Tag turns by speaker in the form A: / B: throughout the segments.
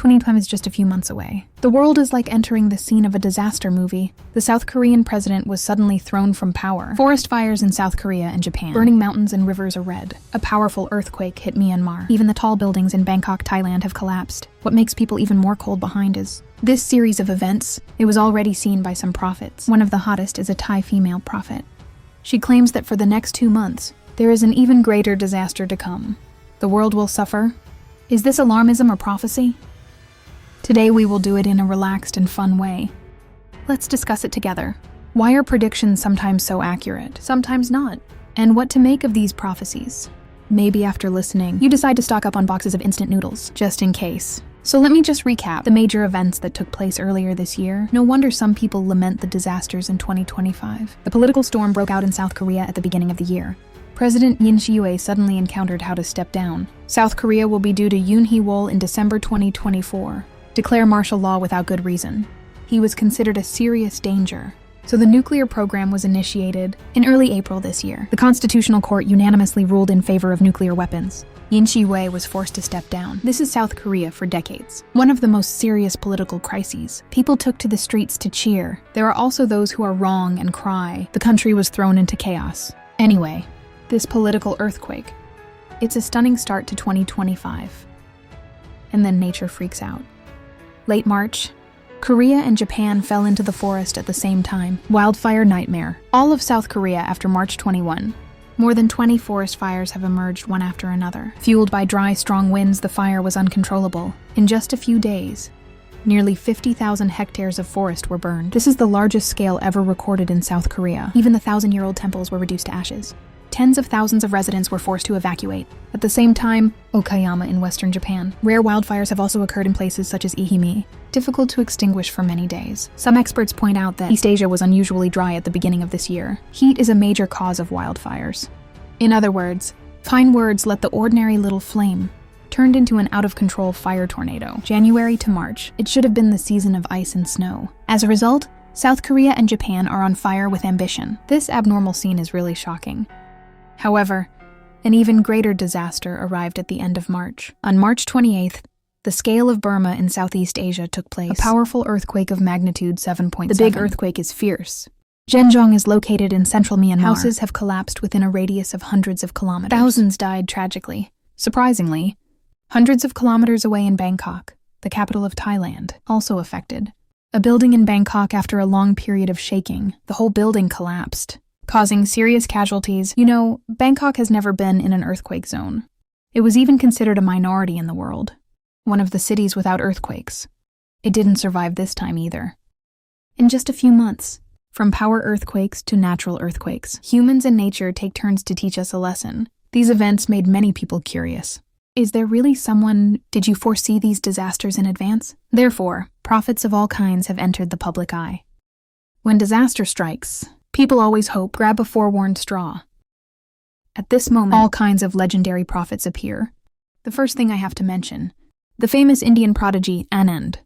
A: 2025 is just a few months away. The world is like entering the scene of a disaster movie. The South Korean president was suddenly thrown from power. Forest fires in South Korea and Japan. Burning mountains and rivers are red. A powerful earthquake hit Myanmar. Even the tall buildings in Bangkok, Thailand have collapsed. What makes people even more cold behind is this series of events. It was already seen by some prophets. One of the hottest is a Thai female prophet. She claims that for the next 2 months, there is an even greater disaster to come. The world will suffer. Is this alarmism or prophecy? Today we will do it in a relaxed and fun way. Let's discuss it together. Why are predictions sometimes so accurate, sometimes not? And what to make of these prophecies? Maybe after listening, you decide to stock up on boxes of instant noodles, just in case. So let me just recap the major events that took place earlier this year. No wonder some people lament the disasters in 2025. The political storm broke out in South Korea at the beginning of the year. President Yoon Suk-yeol suddenly encountered how to step down. South Korea will be due to Yoon Hee-wol in December 2024. Declare martial law without good reason. He was considered a serious danger. So the nuclear program was initiated in early April this year. The Constitutional Court unanimously ruled in favor of nuclear weapons. Yoon Suk-yeol was forced to step down. This is South Korea for decades. One of the most serious political crises. People took to the streets to cheer. There are also those who are wrong and cry. The country was thrown into chaos. Anyway, this political earthquake. It's a stunning start to 2025. And then nature freaks out. Late March, Korea and Japan fell into the forest at the same time. Wildfire nightmare. All of South Korea after March 21. More than 20 forest fires have emerged one after another. Fueled by dry, strong winds, the fire was uncontrollable. In just a few days, nearly 50,000 hectares of forest were burned. This is the largest scale ever recorded in South Korea. Even the 1,000-year-old temples were reduced to ashes. Tens of thousands of residents were forced to evacuate. At the same time, Okayama in western Japan. Rare wildfires have also occurred in places such as Ehime, difficult to extinguish for many days. Some experts point out that East Asia was unusually dry at the beginning of this year. Heat is a major cause of wildfires. In other words, fine words let the ordinary little flame turned into an out-of-control fire tornado. January to March, it should have been the season of ice and snow. As a result, South Korea and Japan are on fire with ambition. This abnormal scene is really shocking. However, an even greater disaster arrived at the end of March. On March 28th, the scale of Burma in Southeast Asia took place. A powerful earthquake of magnitude 7.7. The big earthquake is fierce. Zhenjiang is located in central Myanmar. Houses have collapsed within a radius of hundreds of kilometers. Thousands died tragically. Surprisingly, hundreds of kilometers away in Bangkok, the capital of Thailand, also affected. A building in Bangkok after a long period of shaking, the whole building collapsed, causing serious casualties. You know, Bangkok has never been in an earthquake zone. It was even considered a minority in the world, one of the cities without earthquakes. It didn't survive this time either. In just a few months, from power earthquakes to natural earthquakes, humans and nature take turns to teach us a lesson. These events made many people curious. Is there really someone? Did you foresee these disasters in advance? Therefore, prophets of all kinds have entered the public eye. When disaster strikes, people always hope, grab a forewarned straw. At this moment, all kinds of legendary prophets appear. The first thing I have to mention, the famous Indian prodigy Anand.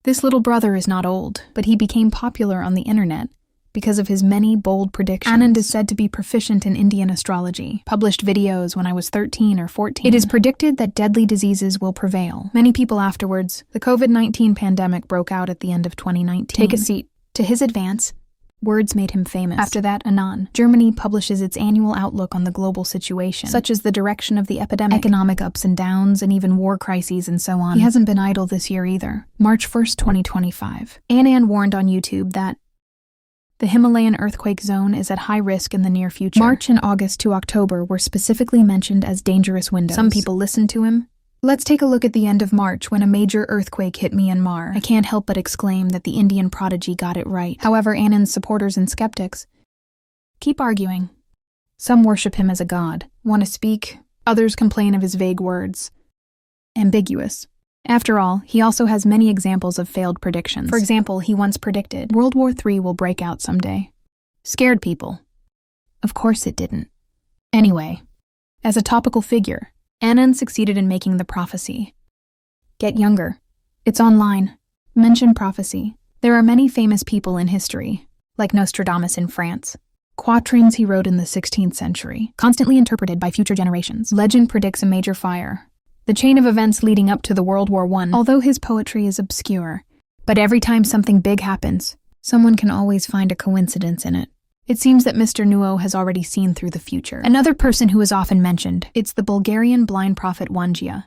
A: This little brother is not old, but he became popular on the internet because of his many bold predictions. Anand is said to be proficient in Indian astrology, published videos when I was 13 or 14. It is predicted that deadly diseases will prevail. Many people afterwards, the COVID-19 pandemic broke out at the end of 2019. Take a seat. To his advance, words made him famous. After that, Anon. Germany publishes its annual outlook on the global situation, such as the direction of the epidemic, economic ups and downs, and even war crises and so on. He hasn't been idle this year either. March 1st, 2025. Anand warned on YouTube that the Himalayan earthquake zone is at high risk in the near future. March and August to October were specifically mentioned as dangerous windows. Some people listened to him. Let's take a look at the end of March when a major earthquake hit Myanmar. I can't help but exclaim that the Indian prodigy got it right. However, Anand's supporters and skeptics keep arguing. Some worship him as a god, want to speak, others complain of his vague words. Ambiguous. After all, he also has many examples of failed predictions. For example, he once predicted World War III will break out someday. Scared people. Of course it didn't. Anyway, as a topical figure, Anand succeeded in making the prophecy. Get younger. It's online. Mention prophecy. There are many famous people in history, like Nostradamus in France. Quatrains he wrote in the 16th century, constantly interpreted by future generations. Legend predicts a major fire. the chain of events leading up to the World War I. Although his poetry is obscure, but every time something big happens, someone can always find a coincidence in it. It seems that Mr. Nuo has already seen through the future. Another person who is often mentioned, it's the Bulgarian blind prophet Wanjia.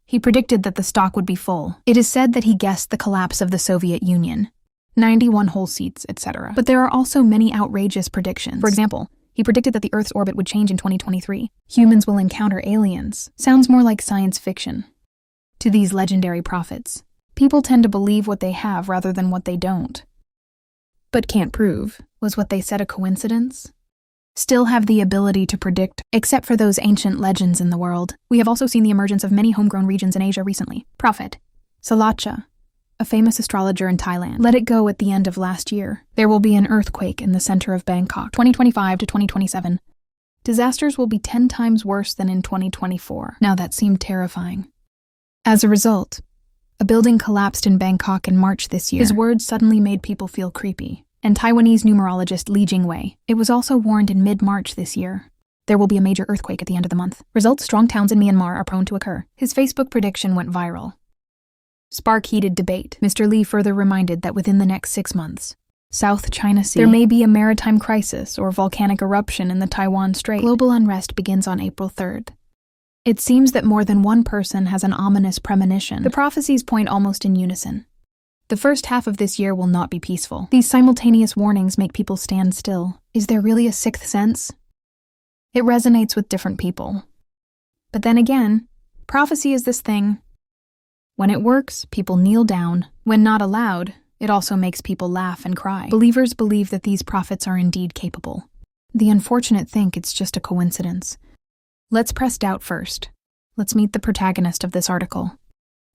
A: He predicted that the stock would be full. It is said that he guessed the collapse of the Soviet Union, 91 whole seats, etc. But there are also many outrageous predictions. For example, he predicted that the Earth's orbit would change in 2023. Humans will encounter aliens. Sounds more like science fiction. To these legendary prophets, people tend to believe what they have rather than what they don't. But can't prove. Was what they said a coincidence? Still have the ability to predict, except for those ancient legends in the world. We have also seen the emergence of many homegrown regions in Asia recently. Prophet Salacha, a famous astrologer in Thailand, let it go at the end of last year. There will be an earthquake in the center of Bangkok, 2025 to 2027. Disasters will be 10 times worse than in 2024. Now that seemed terrifying. As a result, a building collapsed in Bangkok in March this year. His words suddenly made people feel creepy. And Taiwanese numerologist Li Jingwei. It was also warned in mid-March this year. There will be a major earthquake at the end of the month. Results: strong towns in Myanmar are prone to occur. His Facebook prediction went viral. Spark heated debate. Mr. Li further reminded that within the next 6 months, South China Sea, there may be a maritime crisis or volcanic eruption in the Taiwan Strait. Global unrest begins on April 3rd. It seems that more than one person has an ominous premonition. The prophecies point almost in unison. The first half of this year will not be peaceful. These simultaneous warnings make people stand still. Is there really a sixth sense? It resonates with different people. But then again, prophecy is this thing. When it works, people kneel down. When not allowed, it also makes people laugh and cry. Believers believe that these prophets are indeed capable. The unfortunate think it's just a coincidence. Let's press doubt first. Let's meet the protagonist of this article,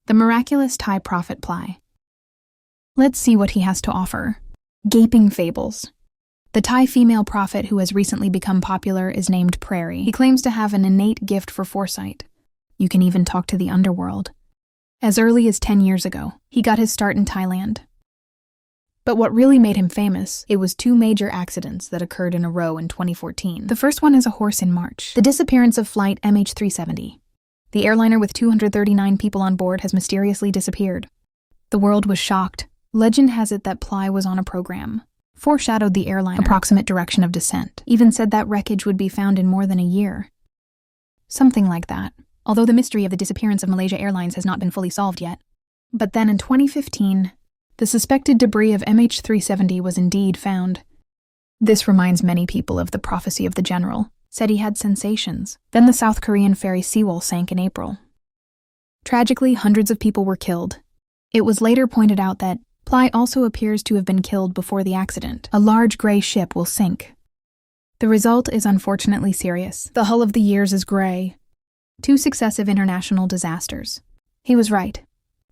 A: the miraculous Thai prophet Plai. Let's see what he has to offer. Gaping fables. The Thai female prophet who has recently become popular is named Prairie. He claims to have an innate gift for foresight. You can even talk to the underworld. As early as 10 years ago, he got his start in Thailand. But what really made him famous, it was 2 major accidents that occurred in a row in 2014. The first one is a horse in March. The disappearance of flight MH370. The airliner with 239 people on board has mysteriously disappeared. The world was shocked. Legend has it that Plai was on a program, foreshadowed the airliner approximate direction of descent, even said that wreckage would be found in more than a year. Something like that, although the mystery of the disappearance of Malaysia Airlines has not been fully solved yet. But then in 2015, the suspected debris of MH370 was indeed found. This reminds many people of the prophecy of the general, said he had sensations. Then the South Korean ferry Sewol sank in April. Tragically, hundreds of people were killed. It was later pointed out that Plai also appears to have been killed before the accident. A large gray ship will sink. The result is unfortunately serious. The hull of the years is gray. 2 successive international disasters. He was right.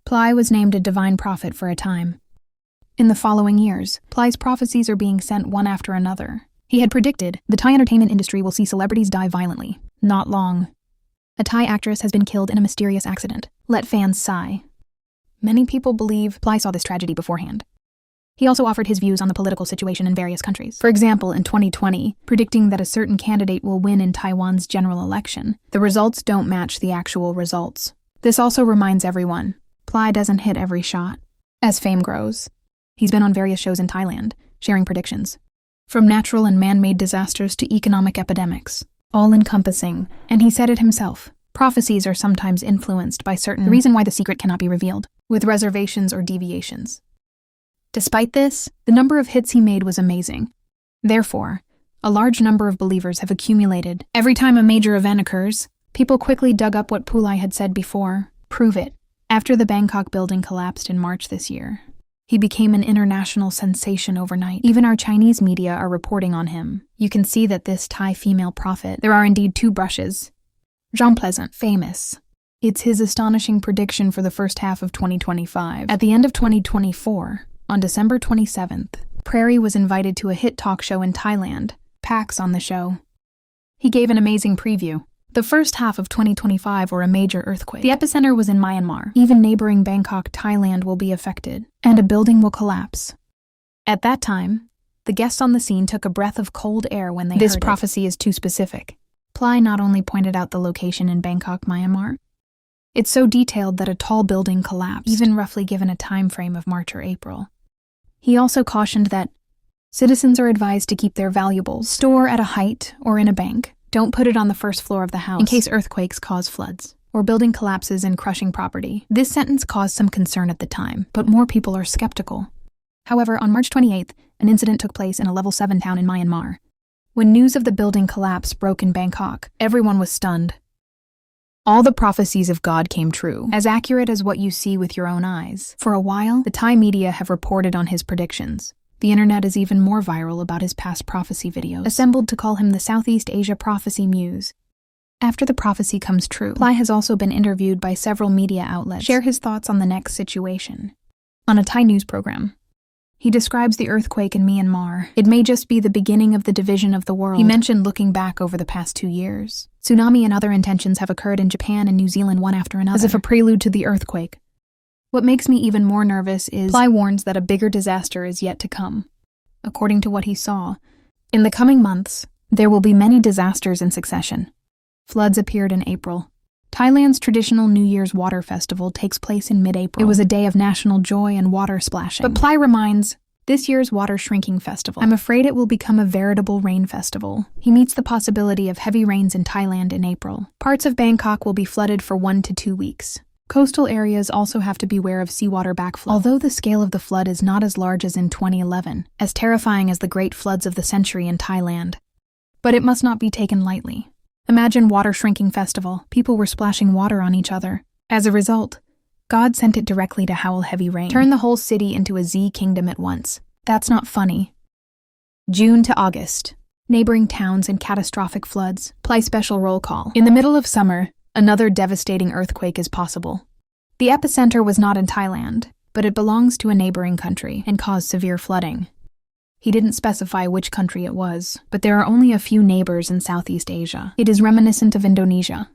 A: Plai was named a divine prophet for a time. In the following years, Plai's prophecies are being sent one after another. He had predicted the Thai entertainment industry will see celebrities die violently. Not long. A Thai actress has been killed in a mysterious accident. Let fans sigh. Many people believe Plai saw this tragedy beforehand. He also offered his views on the political situation in various countries. For example, in 2020, predicting that a certain candidate will win in Taiwan's general election. The results don't match the actual results. This also reminds everyone, Plai doesn't hit every shot. As fame grows, he's been on various shows in Thailand, sharing predictions. From natural and man-made disasters to economic epidemics, all-encompassing, and he said it himself. Prophecies are sometimes influenced by the reason why the secret cannot be revealed, with reservations or deviations. Despite this, the number of hits he made was amazing. Therefore, a large number of believers have accumulated. Every time a major event occurs, people quickly dug up what Plai had said before. Prove it. After the Bangkok building collapsed in March this year, he became an international sensation overnight. Even our Chinese media are reporting on him. You can see that this Thai female prophet, there are indeed 2 brushes. Jean Pleasant, famous. It's his astonishing prediction for the first half of 2025. At the end of 2024, on December 27th, Prairie was invited to a hit talk show in Thailand, Pax on the show. He gave an amazing preview. The first half of 2025 or a major earthquake. The epicenter was in Myanmar. Even neighboring Bangkok, Thailand will be affected, and a building will collapse. At that time, the guests on the scene took a breath of cold air when they heard it. This prophecy is too specific. Plai not only pointed out the location in Bangkok, Myanmar, It's so detailed that a tall building collapsed, even roughly given a time frame of March or April. He also cautioned that citizens are advised to keep their valuables stored at a height or in a bank. Don't put it on the first floor of the house in case earthquakes cause floods or building collapses and crushing property. This sentence caused some concern at the time, but more people are skeptical. However, on March 28th, an incident took place in a level 7 town in Myanmar. When news of the building collapse broke in Bangkok, everyone was stunned. All the prophecies of God came true, as accurate as what you see with your own eyes. For a while, the Thai media have reported on his predictions. The internet is even more viral about his past prophecy videos, assembled to call him the Southeast Asia Prophecy Muse. After the prophecy comes true, Ply has also been interviewed by several media outlets, share his thoughts on the next situation. On a Thai news program, he describes the earthquake in Myanmar. It may just be the beginning of the division of the world. He mentioned looking back over the past 2 years. Tsunami and other intentions have occurred in Japan and New Zealand one after another, as if a prelude to the earthquake. What makes me even more nervous is Ply warns that a bigger disaster is yet to come. According to what he saw, in the coming months, there will be many disasters in succession. Floods appeared in April. Thailand's traditional New Year's water festival takes place in mid-April. It was a day of national joy and water splashing. But Ply reminds, this year's water shrinking festival, I'm afraid it will become a veritable rain festival. He meets the possibility of heavy rains in Thailand in April. Parts of Bangkok will be flooded for 1 to 2 weeks. Coastal areas also have to beware of seawater backflow. Although the scale of the flood is not as large as in 2011, as terrifying as the great floods of the century in Thailand. But it must not be taken lightly. Imagine water shrinking festival. People were splashing water on each other. As a result, God sent it directly to howl heavy rain. Turn the whole city into a Z kingdom at once. That's not funny. June to August. Neighboring towns and catastrophic floods. Ply special roll call. In the middle of summer, another devastating earthquake is possible. The epicenter was not in Thailand, but it belongs to a neighboring country and caused severe flooding. He didn't specify which country it was, but there are only a few neighbors in Southeast Asia. It is reminiscent of Indonesia.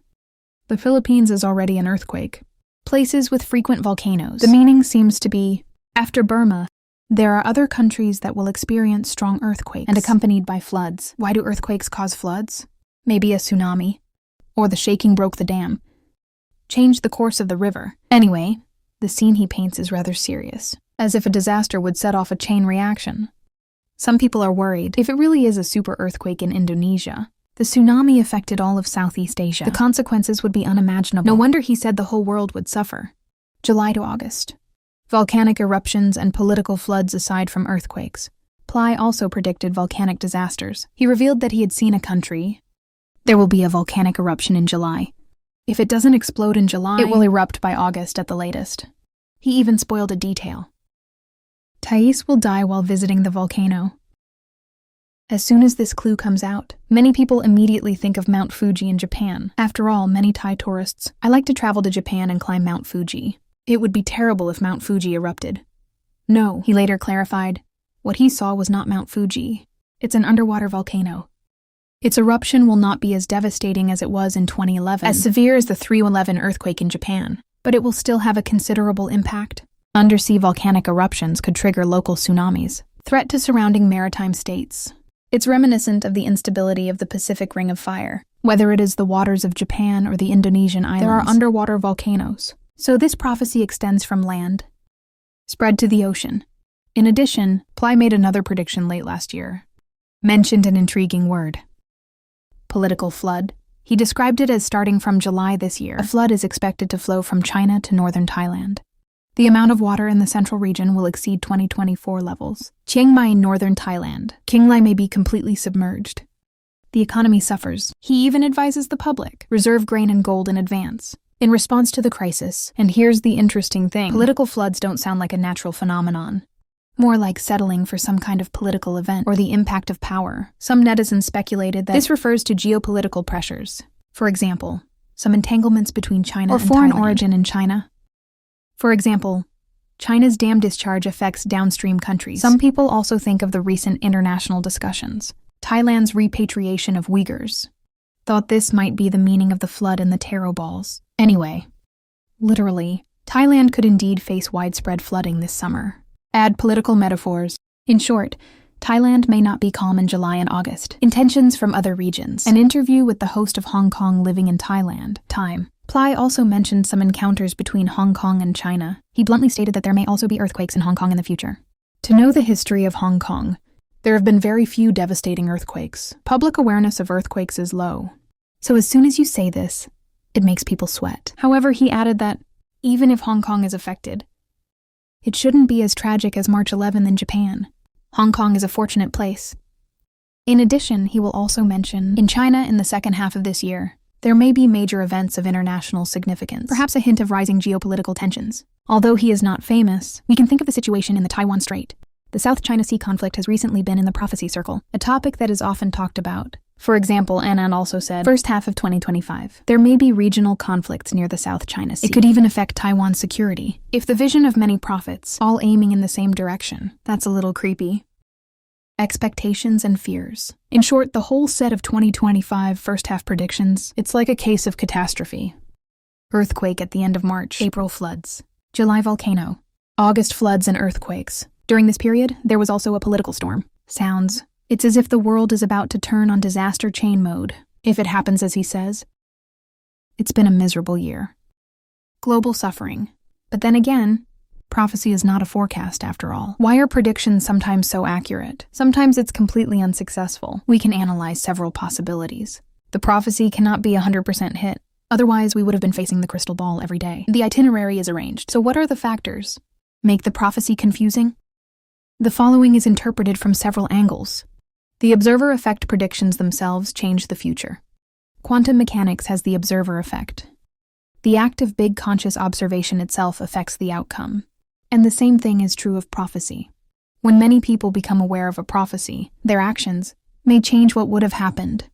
A: The Philippines is already an earthquake. Places with frequent volcanoes. The meaning seems to be, after Burma, there are other countries that will experience strong earthquakes and accompanied by floods. Why do earthquakes cause floods? Maybe a tsunami. Or the shaking broke the dam. Changed the course of the river. Anyway, the scene he paints is rather serious, as if a disaster would set off a chain reaction. Some people are worried. If it really is a super earthquake in Indonesia, the tsunami affected all of Southeast Asia. The consequences would be unimaginable. No wonder he said the whole world would suffer. July to August. Volcanic eruptions and political floods aside from earthquakes. Ply also predicted volcanic disasters. He revealed that he had seen a country. There will be a volcanic eruption in July. If it doesn't explode in July, it will erupt by August at the latest. He even spoiled a detail. Thais will die while visiting the volcano. As soon as this clue comes out, many people immediately think of Mount Fuji in Japan. After all, many Thai tourists, I like to travel to Japan and climb Mount Fuji. It would be terrible if Mount Fuji erupted. No, he later clarified, what he saw was not Mount Fuji. It's an underwater volcano. Its eruption will not be as devastating as it was in 2011, as severe as the 3/11 earthquake in Japan, but it will still have a considerable impact. Undersea volcanic eruptions could trigger local tsunamis. Threat to surrounding maritime states. It's reminiscent of the instability of the Pacific Ring of Fire. Whether it is the waters of Japan or the Indonesian islands, there are underwater volcanoes. So this prophecy extends from land, spread to the ocean. In addition, Ply made another prediction late last year. Mentioned an intriguing word. Political flood. He described it as starting from July this year. A flood is expected to flow from China to northern Thailand. The amount of water in the central region will exceed 2024 levels. Chiang Mai, northern Thailand. Kinglai may be completely submerged. The economy suffers. He even advises the public, reserve grain and gold in advance. In response to the crisis, and here's the interesting thing, political floods don't sound like a natural phenomenon. More like settling for some kind of political event or the impact of power. Some netizens speculated that this refers to geopolitical pressures. For example, some entanglements between China and foreign origin in China. For example, China's dam discharge affects downstream countries. Some people also think of the recent international discussions. Thailand's repatriation of Uyghurs. Thought this might be the meaning of the flood and the taro balls. Anyway, literally, Thailand could indeed face widespread flooding this summer. Add political metaphors. In short, Thailand may not be calm in July and August. Intentions from other regions. An interview with the host of Hong Kong living in Thailand. Time. Ply also mentioned some encounters between Hong Kong and China. He bluntly stated that there may also be earthquakes in Hong Kong in the future. To know the history of Hong Kong, there have been very few devastating earthquakes. Public awareness of earthquakes is low. So as soon as you say this, it makes people sweat. However, he added that even if Hong Kong is affected, it shouldn't be as tragic as March 11th in Japan. Hong Kong is a fortunate place. In addition, he will also mention, in China in the second half of this year, there may be major events of international significance, perhaps a hint of rising geopolitical tensions. Although he is not famous, we can think of the situation in the Taiwan Strait. The South China Sea conflict has recently been in the prophecy circle, a topic that is often talked about. For example, Anand also said, first half of 2025, there may be regional conflicts near the South China Sea. It could even affect Taiwan's security. If the vision of many prophets, all aiming in the same direction, that's a little creepy. Expectations and fears. In short, the whole set of 2025 first half predictions, it's like a case of catastrophe. Earthquake at the end of March, April floods, July volcano, August floods and earthquakes. During this period, there was also a political storm. It's as if the world is about to turn on disaster chain mode, if it happens as he says. It's been a miserable year. Global suffering. But then again, prophecy is not a forecast after all. Why are predictions sometimes so accurate? Sometimes it's completely unsuccessful. We can analyze several possibilities. The prophecy cannot be 100% hit. Otherwise, we would have been facing the crystal ball every day. The itinerary is arranged. So what are the factors? Make the prophecy confusing? The following is interpreted from several angles. The observer effect predictions themselves change the future. Quantum mechanics has the observer effect. The act of big conscious observation itself affects the outcome. And the same thing is true of prophecy. When many people become aware of a prophecy, their actions may change what would have happened.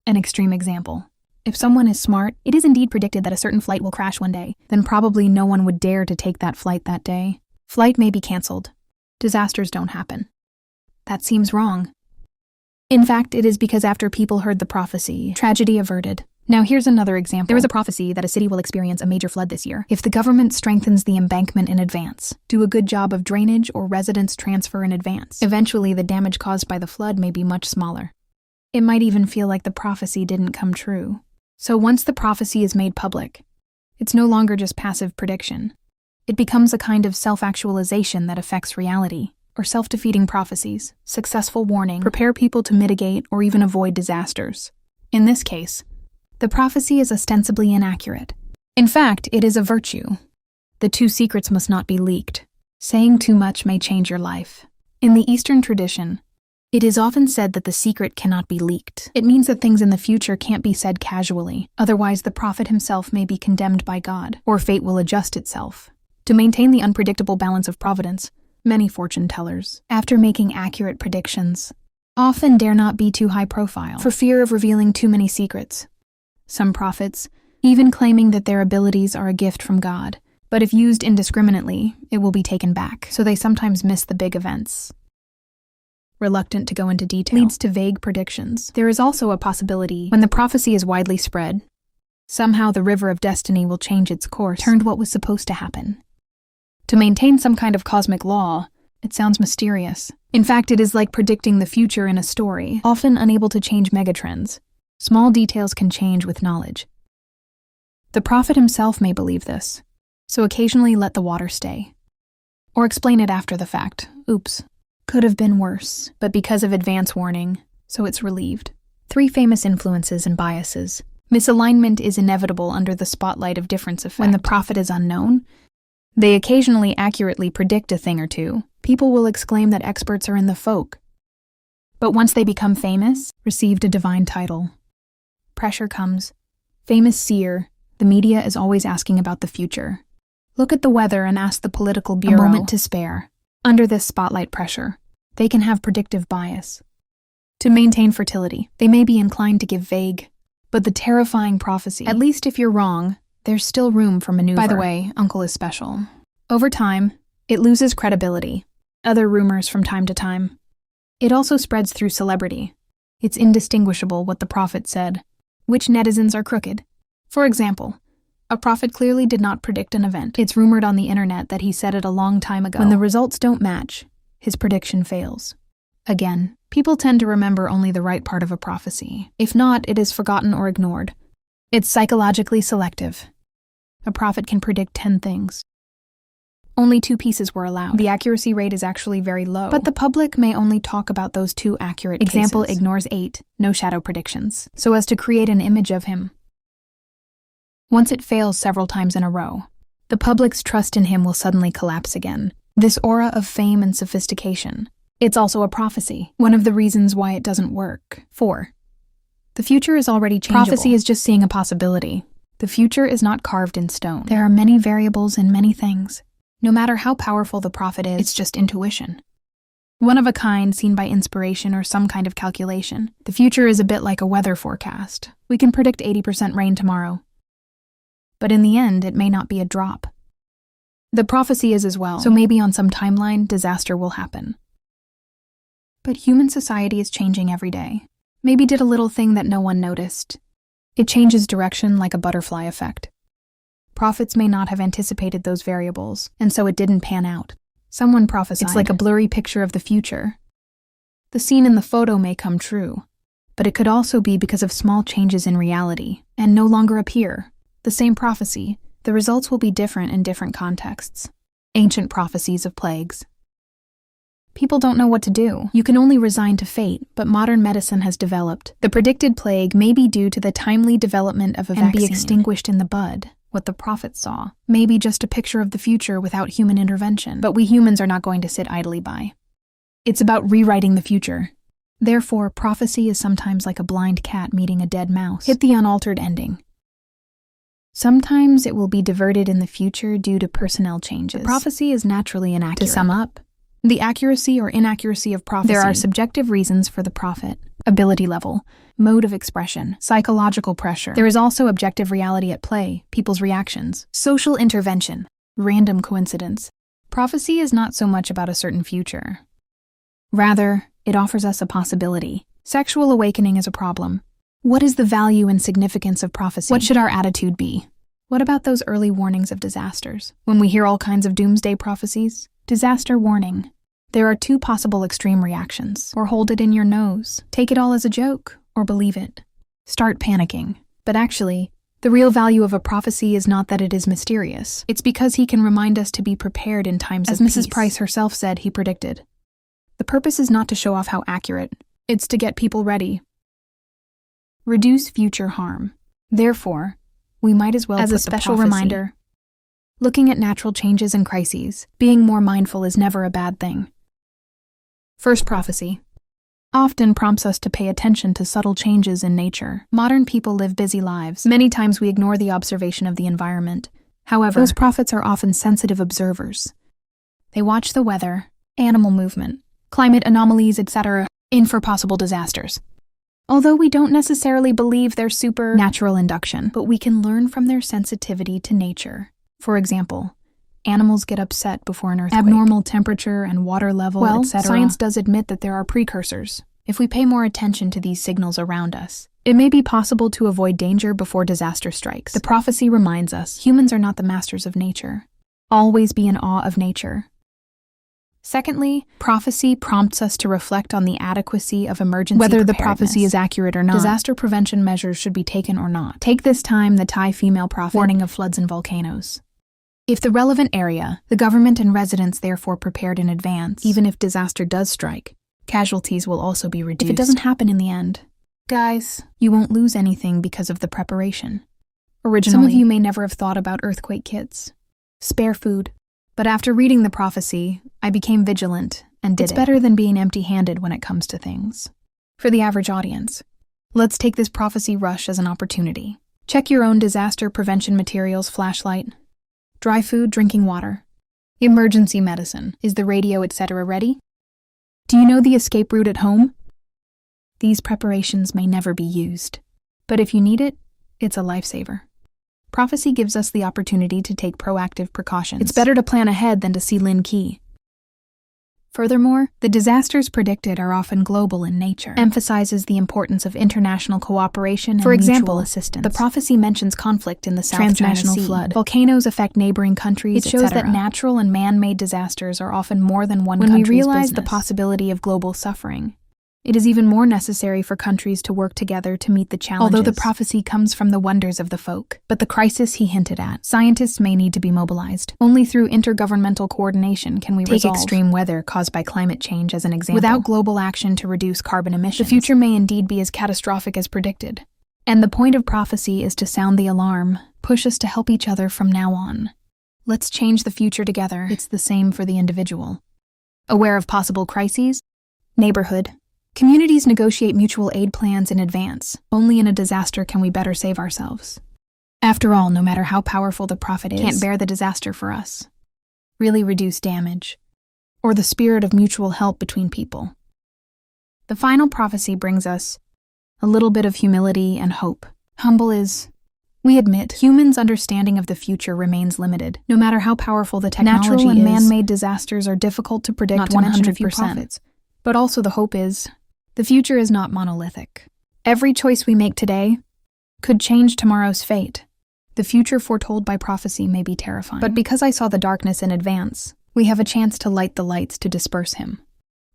A: An extreme example. If someone is smart, it is indeed predicted that a certain flight will crash one day, then probably no one would dare to take that flight that day. Flight may be canceled. Disasters don't happen. That seems wrong. In fact, it is because after people heard the prophecy, tragedy averted. Now here's another example. There is a prophecy that a city will experience a major flood this year if the government strengthens the embankment in advance, do a good job of drainage or residence transfer in advance. Eventually, the damage caused by the flood may be much smaller. It might even feel like the prophecy didn't come true. So once the prophecy is made public, it's no longer just passive prediction. It becomes a kind of self-actualization that affects reality. Or self-defeating prophecies, successful warning, prepare people to mitigate or even avoid disasters. In this case, the prophecy is ostensibly inaccurate. In fact, it is a virtue. The two secrets must not be leaked. Saying too much may change your life. In the Eastern tradition, it is often said that the secret cannot be leaked. It means that things in the future can't be said casually, otherwise the prophet himself may be condemned by God, or fate will adjust itself. To maintain the unpredictable balance of providence, many fortune tellers, after making accurate predictions, often dare not be too high profile, for fear of revealing too many secrets. Some prophets, even claiming that their abilities are a gift from God, but if used indiscriminately, it will be taken back, so they sometimes miss the big events. Reluctant to go into detail leads to vague predictions. There is also a possibility, when the prophecy is widely spread, somehow the river of destiny will change its course, turned what was supposed to happen. To maintain some kind of cosmic law, it sounds mysterious. In fact, it is like predicting the future in a story, often unable to change megatrends. Small details can change with knowledge. The prophet himself may believe this, so occasionally let the water stay. Or explain it after the fact. Oops. Could have been worse, but because of advance warning, so it's relieved. 3 famous influences and biases. Misalignment is inevitable under the spotlight of difference effect. When the prophet is unknown, they occasionally accurately predict a thing or two. People will exclaim that experts are in the folk. But once they become famous, received a divine title. Pressure comes. Famous seer, the media is always asking about the future. Look at the weather and ask the political bureau. A moment to spare. Under this spotlight pressure, they can have predictive bias. To maintain fertility, they may be inclined to give vague, but the terrifying prophecy. At least if you're wrong, there's still room for maneuver. By the way, Uncle is special. Over time, it loses credibility. Other rumors from time to time. It also spreads through celebrity. It's indistinguishable what the prophet said. Which netizens are crooked? For example, a prophet clearly did not predict an event. It's rumored on the internet that he said it a long time ago. When the results don't match, his prediction fails. Again, people tend to remember only the right part of a prophecy. If not, it is forgotten or ignored. It's psychologically selective. A prophet can predict 10 things. Only 2 pieces were allowed. The accuracy rate is actually very low, but the public may only talk about those 2 accurate Example cases. Ignores 8, no shadow predictions, so as to create an image of him. Once it fails several times in a row, the public's trust in him will suddenly collapse again. This aura of fame and sophistication. It's also a prophecy, one of the reasons why it doesn't work. 4. The future is already changeable. Prophecy is just seeing a possibility. The future is not carved in stone. There are many variables in many things. No matter how powerful the prophet is, it's just intuition. One of a kind, seen by inspiration or some kind of calculation. The future is a bit like a weather forecast. We can predict 80% rain tomorrow. But in the end, it may not be a drop. The prophecy is as well, so maybe on some timeline, disaster will happen. But human society is changing every day. Maybe did a little thing that no one noticed. It changes direction like a butterfly effect. Prophets may not have anticipated those variables, and so it didn't pan out. Someone prophesied. It's like a blurry picture of the future. The scene in the photo may come true, but it could also be because of small changes in reality, and no longer appear. The same prophecy, the results will be different in different contexts. Ancient prophecies of plagues. People don't know what to do. You can only resign to fate, but modern medicine has developed. The predicted plague may be due to the timely development of a vaccine and be extinguished in the bud. What the prophet saw may be just a picture of the future without human intervention, but we humans are not going to sit idly by. It's about rewriting the future. Therefore, prophecy is sometimes like a blind cat meeting a dead mouse. Hit the unaltered ending. Sometimes it will be diverted in the future due to personnel changes. The prophecy is naturally inaccurate. To sum up, the accuracy or inaccuracy of prophecy. There are subjective reasons for the prophet. Ability level, mode of expression, psychological pressure. There is also objective reality at play, people's reactions, social intervention, random coincidence. Prophecy is not so much about a certain future. Rather, it offers us a possibility. Sexual awakening is a problem. What is the value and significance of prophecy? What should our attitude be? What about those early warnings of disasters? When we hear all kinds of doomsday prophecies, disaster warning. There are 2 possible extreme reactions. Or hold it in your nose. Take it all as a joke, or believe it. Start panicking. But actually, the real value of a prophecy is not that it is mysterious. It's because he can remind us to be prepared in times of peace. As Mrs. Price herself said, he predicted. The purpose is not to show off how accurate. It's to get people ready. Reduce future harm. Therefore, we might as well put a special reminder. Looking at natural changes and crises, being more mindful is never a bad thing. First prophecy. Often prompts us to pay attention to subtle changes in nature. Modern people live busy lives. Many times we ignore the observation of the environment. However, those prophets are often sensitive observers. They watch the weather, animal movement, climate anomalies, etc., in for possible disasters. Although we don't necessarily believe they're supernatural induction, but we can learn from their sensitivity to nature. For example, animals get upset before an earthquake. Abnormal temperature and water level, etc. Science does admit that there are precursors. If we pay more attention to these signals around us, it may be possible to avoid danger before disaster strikes. The prophecy reminds us humans are not the masters of nature. Always be in awe of nature. Secondly, prophecy prompts us to reflect on the adequacy of emergency preparedness. Whether the prophecy is accurate or not, disaster prevention measures should be taken or not. Take this time the Thai female prophet warning of floods and volcanoes. If the relevant area, the government and residents therefore prepared in advance, even if disaster does strike, casualties will also be reduced. If it doesn't happen in the end, guys, you won't lose anything because of the preparation. Originally, some of you may never have thought about earthquake kits. Spare food. But after reading the prophecy, I became vigilant and did it. It's better than being empty-handed when it comes to things. For the average audience, let's take this prophecy rush as an opportunity. Check your own disaster prevention materials, flashlight, dry food, drinking water, emergency medicine, is the radio, etc. ready? Do you know the escape route at home? These preparations may never be used, but if you need it, it's a lifesaver. Prophecy gives us the opportunity to take proactive precautions. It's better to plan ahead than to see Lin Key. Furthermore, the disasters predicted are often global in nature, emphasizes the importance of international cooperation and mutual assistance. The prophecy mentions conflict in the South China Sea, flood. Volcanoes affect neighboring countries, etc. It shows that natural and man-made disasters are often more than one country's business. When we realize the possibility of global suffering, It is even more necessary for countries to work together to meet the challenges. Although the prophecy comes from the wonders of the folk, but the crisis he hinted at, scientists may need to be mobilized. Only through intergovernmental coordination can we resolve. Take extreme weather caused by climate change as an example. Without global action to reduce carbon emissions, the future may indeed be as catastrophic as predicted. And the point of prophecy is to sound the alarm, push us to help each other from now on. Let's change the future together. It's the same for the individual. Aware of possible crises? Neighborhood. Communities negotiate mutual aid plans in advance. Only in a disaster can we better save ourselves. After all, no matter how powerful the prophet is, can't bear the disaster for us. Really reduce damage. Or the spirit of mutual help between people. The final prophecy brings us a little bit of humility and hope. Humble is, we admit, humans' understanding of the future remains limited. No matter how powerful the technology is, natural and man-made disasters are difficult to predict not to 100%. But also the hope is, the future is not monolithic. Every choice we make today could change tomorrow's fate. The future foretold by prophecy may be terrifying. But because I saw the darkness in advance, we have a chance to light the lights to disperse him.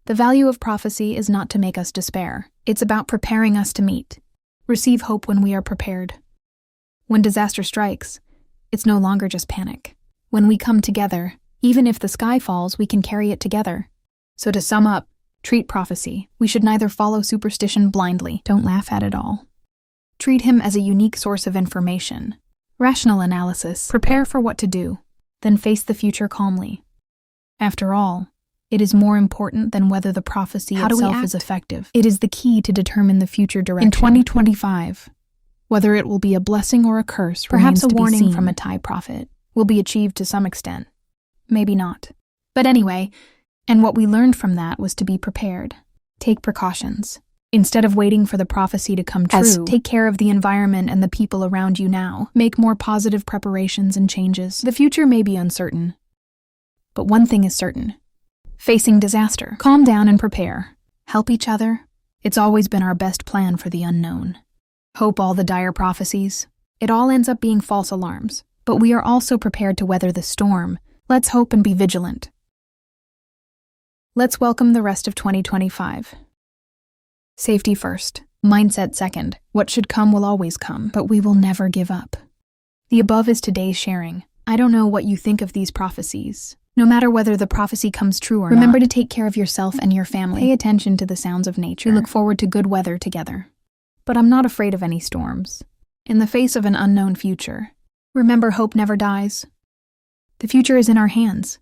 A: The value of prophecy is not to make us despair. It's about preparing us to meet. Receive hope when we are prepared. When disaster strikes, it's no longer just panic. When we come together, even if the sky falls, we can carry it together. So to sum up, treat prophecy. We should neither follow superstition blindly. Don't laugh at it all. Treat him as a unique source of information. Rational analysis. Prepare for what to do. Then face the future calmly. After all, it is more important than whether the prophecy itself is effective. It is the key to determine the future direction. In 2025, whether it will be a blessing or a curse, perhaps a warning from a Thai prophet, will be achieved to some extent. Maybe not. But anyway, and what we learned from that was to be prepared. Take precautions. Instead of waiting for the prophecy to come true, take care of the environment and the people around you now. Make more positive preparations and changes. The future may be uncertain, but one thing is certain. Facing disaster. Calm down and prepare. Help each other. It's always been our best plan for the unknown. Hope all the dire prophecies. It all ends up being false alarms, but we are also prepared to weather the storm. Let's hope and be vigilant. Let's welcome the rest of 2025. Safety first, mindset second. What should come will always come, but we will never give up. The above is today's sharing. I don't know what you think of these prophecies. No matter whether the prophecy comes true or not, remember to take care of yourself and your family. Pay attention to the sounds of nature. We look forward to good weather together. But I'm not afraid of any storms. In the face of an unknown future, remember hope never dies. The future is in our hands.